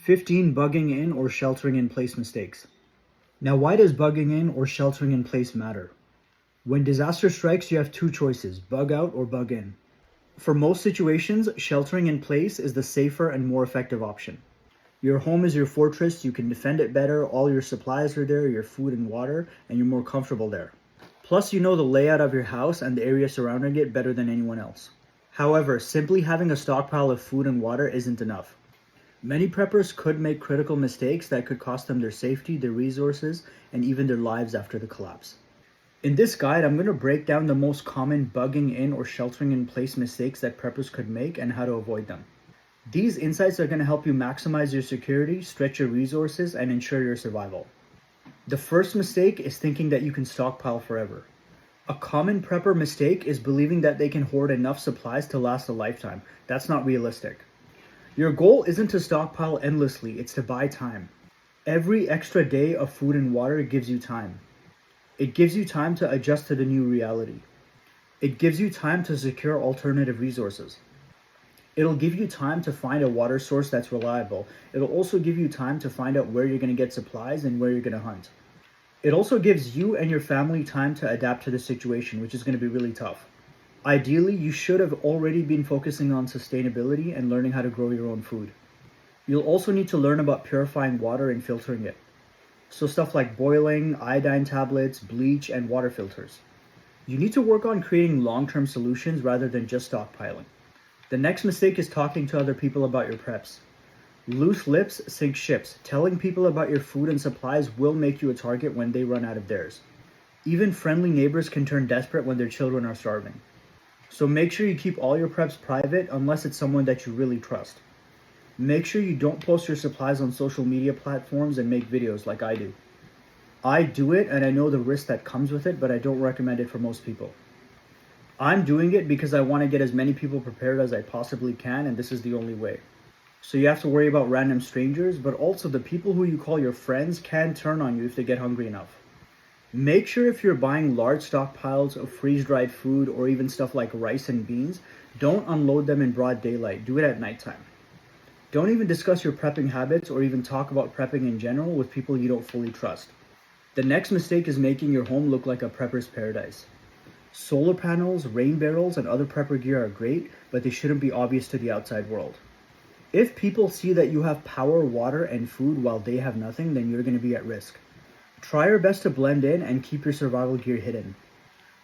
15 bugging in or sheltering in place mistakes. Now, why does bugging in or sheltering in place matter? When disaster strikes, you have two choices, bug out or bug in. For most situations, sheltering in place is the safer and more effective option. Your home is your fortress, you can defend it better, all your supplies are there, your food and water, and you're more comfortable there. Plus, you know the layout of your house and the area surrounding it better than anyone else. However, simply having a stockpile of food and water isn't enough. Many preppers could make critical mistakes that could cost them their safety, their resources, and even their lives after the collapse. In this guide, I'm going to break down the most common bugging in or sheltering in place mistakes that preppers could make and how to avoid them. These insights are going to help you maximize your security, stretch your resources, and ensure your survival. The first mistake is thinking that you can stockpile forever. A common prepper mistake is believing that they can hoard enough supplies to last a lifetime. That's not realistic. Your goal isn't to stockpile endlessly, it's to buy time. Every extra day of food and water gives you time. It gives you time to adjust to the new reality. It gives you time to secure alternative resources. It'll give you time to find a water source that's reliable. It'll also give you time to find out where you're going to get supplies and where you're going to hunt. It also gives you and your family time to adapt to the situation, which is going to be really tough. Ideally, you should have already been focusing on sustainability and learning how to grow your own food. You'll also need to learn about purifying water and filtering it. So stuff like boiling, iodine tablets, bleach, and water filters. You need to work on creating long-term solutions rather than just stockpiling. The next mistake is talking to other people about your preps. Loose lips sink ships. Telling people about your food and supplies will make you a target when they run out of theirs. Even friendly neighbors can turn desperate when their children are starving. So make sure you keep all your preps private unless it's someone that you really trust. Make sure you don't post your supplies on social media platforms and make videos like I do. I do it and I know the risk that comes with it, but I don't recommend it for most people. I'm doing it because I want to get as many people prepared as I possibly can, and this is the only way. So you have to worry about random strangers, but also the people who you call your friends can turn on you if they get hungry enough. Make sure if you're buying large stockpiles of freeze-dried food or even stuff like rice and beans, don't unload them in broad daylight. Do it at nighttime. Don't even discuss your prepping habits or even talk about prepping in general with people you don't fully trust. The next mistake is making your home look like a prepper's paradise. Solar panels, rain barrels, and other prepper gear are great, but they shouldn't be obvious to the outside world. If people see that you have power, water, and food while they have nothing, then you're going to be at risk. Try your best to blend in and keep your survival gear hidden.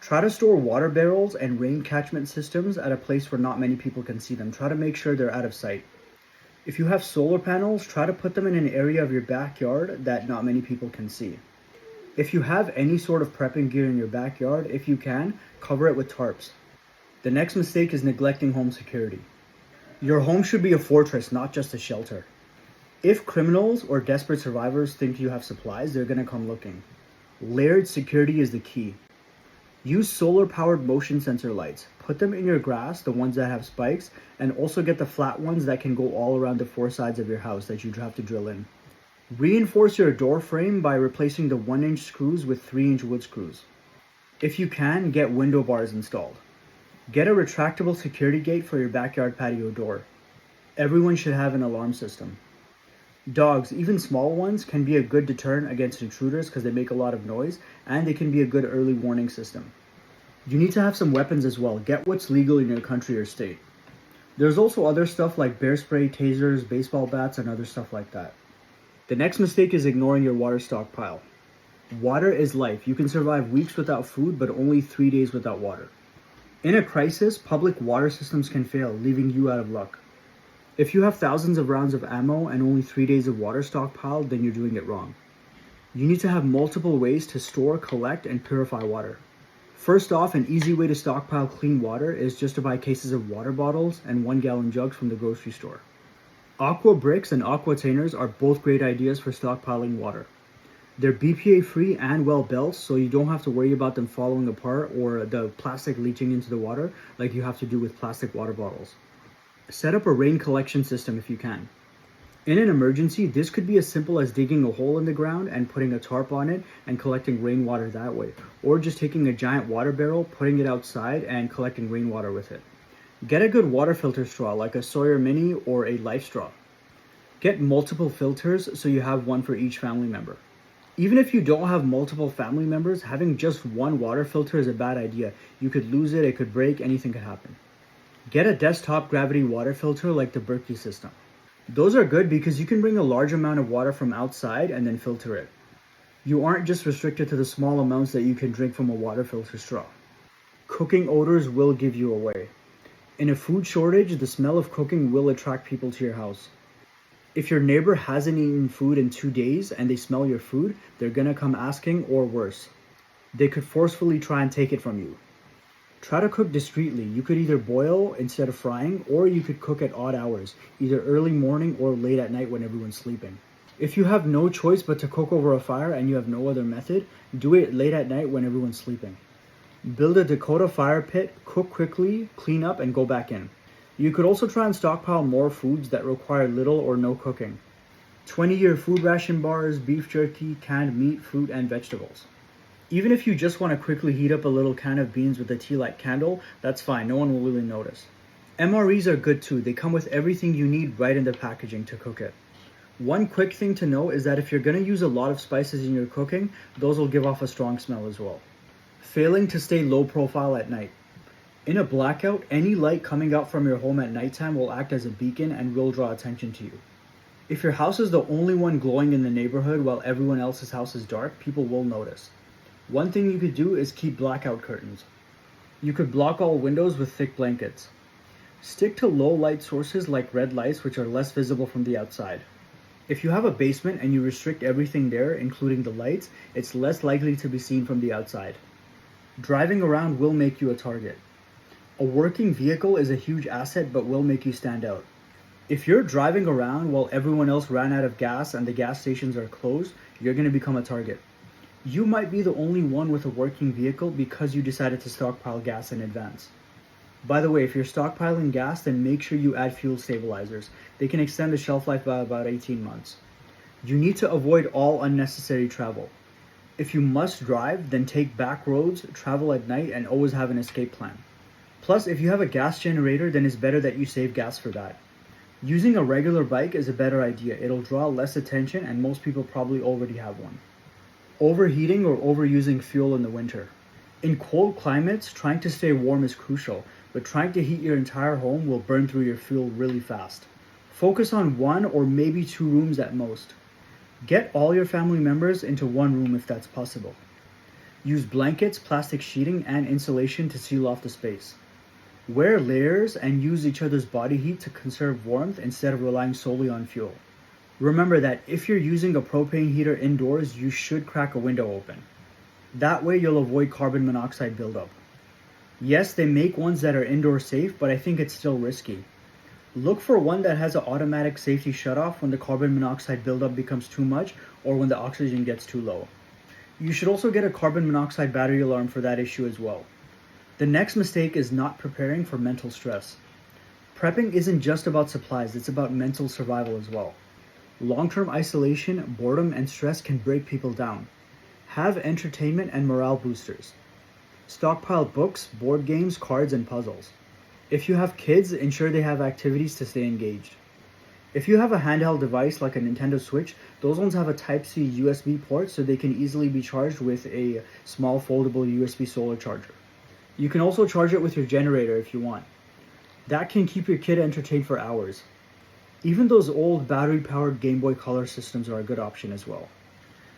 Try to store water barrels and rain catchment systems at a place where not many people can see them. Try to make sure they're out of sight. If you have solar panels, try to put them in an area of your backyard that not many people can see. If you have any sort of prepping gear in your backyard, if you can, cover it with tarps. The next mistake is neglecting home security. Your home should be a fortress, not just a shelter. If criminals or desperate survivors think you have supplies, they're going to come looking. Layered security is the key. Use solar-powered motion sensor lights. Put them in your grass, the ones that have spikes, and also get the flat ones that can go all around the four sides of your house that you'd have to drill in. Reinforce your door frame by replacing the 1-inch screws with 3-inch wood screws. If you can, get window bars installed. Get a retractable security gate for your backyard patio door. Everyone should have an alarm system. Dogs, even small ones, can be a good deterrent against intruders because they make a lot of noise, and they can be a good early warning system. You need to have some weapons as well. Get what's legal in your country or state. There's also other stuff like bear spray, tasers, baseball bats, and other stuff like that. The next mistake is ignoring your water stockpile. Water is life. You can survive weeks without food, but only 3 days without water. In a crisis, public water systems can fail, leaving you out of luck. If you have thousands of rounds of ammo and only 3 days of water stockpiled, then you're doing it wrong. You need to have multiple ways to store, collect, and purify water. First off, an easy way to stockpile clean water is just to buy cases of water bottles and 1-gallon jugs from the grocery store. Aqua bricks and aquatainers are both great ideas for stockpiling water. They're BPA free and well built, so you don't have to worry about them falling apart or the plastic leaching into the water like you have to do with plastic water bottles. Set up a rain collection system if you can. In an emergency, this could be as simple as digging a hole in the ground and putting a tarp on it and collecting rainwater that way, or just taking a giant water barrel, putting it outside and collecting rainwater with it. Get a good water filter straw like a Sawyer Mini or a Life straw. Get multiple filters so you have one for each family member. Even if you don't have multiple family members, having just one water filter is a bad idea. You could lose it, it could break, anything could happen. Get a desktop gravity water filter like the Berkey system. Those are good because you can bring a large amount of water from outside and then filter it. You aren't just restricted to the small amounts that you can drink from a water filter straw. Cooking odors will give you away. In a food shortage, the smell of cooking will attract people to your house. If your neighbor hasn't eaten food in 2 days and they smell your food, they're gonna come asking, or worse. They could forcefully try and take it from you. Try to cook discreetly. You could either boil instead of frying, or you could cook at odd hours, either early morning or late at night when everyone's sleeping. If you have no choice but to cook over a fire and you have no other method, do it late at night when everyone's sleeping. Build a Dakota fire pit, cook quickly, clean up, and go back in. You could also try and stockpile more foods that require little or no cooking. 20-year food ration bars, beef jerky, canned meat, fruit, and vegetables. Even if you just want to quickly heat up a little can of beans with a tea light candle, that's fine, no one will really notice. MREs are good too, they come with everything you need right in the packaging to cook it. One quick thing to know is that if you're going to use a lot of spices in your cooking, those will give off a strong smell as well. Failing to stay low profile at night. In a blackout, any light coming out from your home at nighttime will act as a beacon and will draw attention to you. If your house is the only one glowing in the neighborhood while everyone else's house is dark, people will notice. One thing you could do is keep blackout curtains. You could block all windows with thick blankets. Stick to low light sources like red lights, which are less visible from the outside. If you have a basement and you restrict everything there, including the lights, it's less likely to be seen from the outside. Driving around will make you a target. A working vehicle is a huge asset but will make you stand out. If you're driving around while everyone else ran out of gas and the gas stations are closed, you're going to become a target. You might be the only one with a working vehicle because you decided to stockpile gas in advance. By the way, if you're stockpiling gas, then make sure you add fuel stabilizers. They can extend the shelf life by about 18 months. You need to avoid all unnecessary travel. If you must drive, then take back roads, travel at night, and always have an escape plan. Plus, if you have a gas generator, then it's better that you save gas for that. Using a regular bike is a better idea. It'll draw less attention and most people probably already have one. Overheating or overusing fuel in the winter. In cold climates, trying to stay warm is crucial, but trying to heat your entire home will burn through your fuel really fast. Focus on 1 or maybe 2 rooms at most. Get all your family members into one room if that's possible. Use blankets, plastic sheeting, and insulation to seal off the space. Wear layers and use each other's body heat to conserve warmth instead of relying solely on fuel. Remember that if you're using a propane heater indoors, you should crack a window open. That way you'll avoid carbon monoxide buildup. Yes, they make ones that are indoor safe, but I think it's still risky. Look for one that has an automatic safety shutoff when the carbon monoxide buildup becomes too much or when the oxygen gets too low. You should also get a carbon monoxide battery alarm for that issue as well. The next mistake is not preparing for mental stress. Prepping isn't just about supplies, it's about mental survival as well. Long-term isolation, boredom, and stress can break people down. Have entertainment and morale boosters. Stockpile books, board games, cards, and puzzles. If you have kids, ensure they have activities to stay engaged. If you have a handheld device like a Nintendo Switch, those ones have a Type-C USB port so they can easily be charged with a small foldable USB solar charger. You can also charge it with your generator if you want. That can keep your kid entertained for hours. Even those old battery-powered Game Boy Color systems are a good option as well.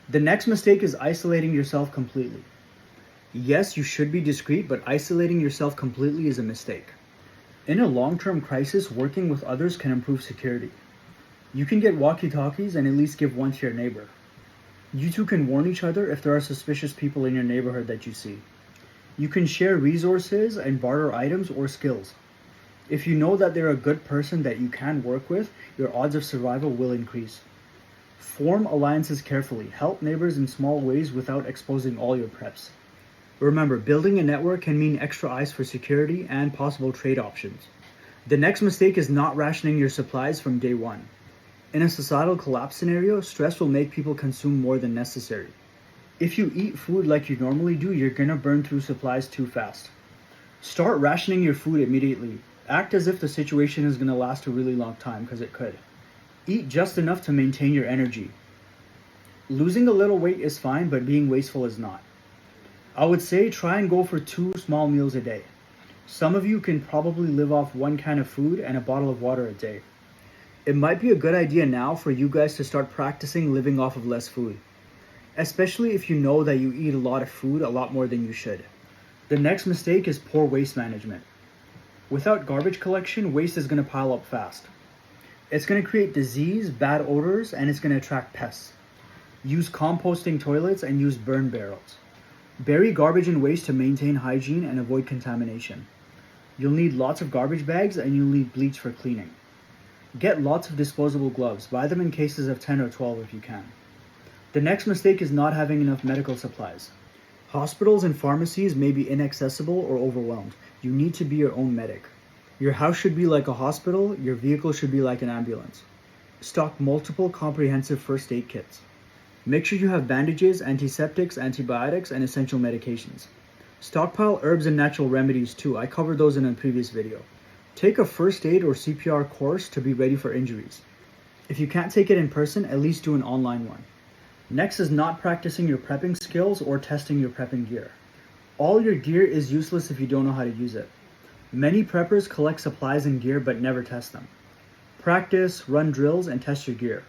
The next mistake is isolating yourself completely. Yes, you should be discreet, but isolating yourself completely is a mistake. In a long-term crisis, working with others can improve security. You can get walkie-talkies and at least give one to your neighbor. You two can warn each other if there are suspicious people in your neighborhood that you see. You can share resources and barter items or skills. If you know that they're a good person that you can work with, your odds of survival will increase. Form alliances carefully. Help neighbors in small ways without exposing all your preps. Remember, building a network can mean extra eyes for security and possible trade options. The next mistake is not rationing your supplies from day one. In a societal collapse scenario, stress will make people consume more than necessary. If you eat food like you normally do, you're gonna burn through supplies too fast. Start rationing your food immediately. Act as if the situation is gonna last a really long time, because it could. Eat just enough to maintain your energy. Losing a little weight is fine, but being wasteful is not. I would say try and go for 2 small meals a day. Some of you can probably live off 1 can of food and a bottle of water a day. It might be a good idea now for you guys to start practicing living off of less food, especially if you know that you eat a lot of food, a lot more than you should. The next mistake is poor waste management. Without garbage collection, waste is going to pile up fast. It's going to create disease, bad odors, and it's going to attract pests. Use composting toilets and use burn barrels. Bury garbage and waste to maintain hygiene and avoid contamination. You'll need lots of garbage bags and you'll need bleach for cleaning. Get lots of disposable gloves. Buy them in cases of 10 or 12 if you can. The next mistake is not having enough medical supplies. Hospitals and pharmacies may be inaccessible or overwhelmed. You need to be your own medic. Your house should be like a hospital. Your vehicle should be like an ambulance. Stock multiple comprehensive first aid kits. Make sure you have bandages, antiseptics, antibiotics, and essential medications. Stockpile herbs and natural remedies too. I covered those in a previous video. Take a first aid or CPR course to be ready for injuries. If you can't take it in person, at least do an online one. Next is not practicing your prepping skills or testing your prepping gear. All your gear is useless if you don't know how to use it. Many preppers collect supplies and gear but never test them. Practice, run drills, and test your gear.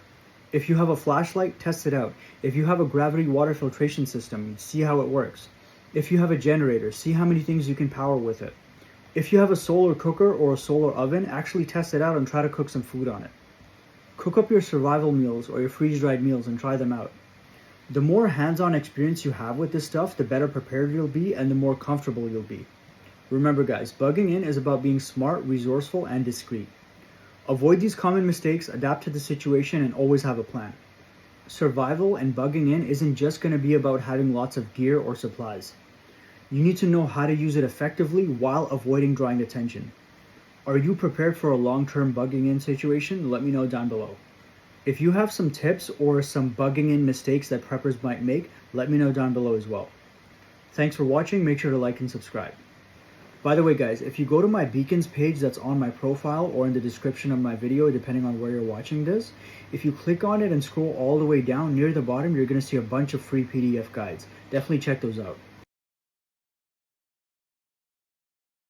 If you have a flashlight, test it out. If you have a gravity water filtration system, see how it works. If you have a generator, see how many things you can power with it. If you have a solar cooker or a solar oven, actually test it out and try to cook some food on it. Cook up your survival meals or your freeze-dried meals and try them out. The more hands-on experience you have with this stuff, the better prepared you'll be and the more comfortable you'll be. Remember guys, bugging in is about being smart, resourceful, and discreet. Avoid these common mistakes, adapt to the situation, and always have a plan. Survival and bugging in isn't just going to be about having lots of gear or supplies. You need to know how to use it effectively while avoiding drawing attention. Are you prepared for a long-term bugging in situation? Let me know down below. If you have some tips or some bugging in mistakes that preppers might make, let me know down below as well. Thanks for watching. Make sure to like and subscribe. By the way guys, if you go to my beacons page that's on my profile or in the description of my video, depending on where you're watching this, if you click on it and scroll all the way down near the bottom, you're going to see a bunch of free PDF guides. Definitely check those out.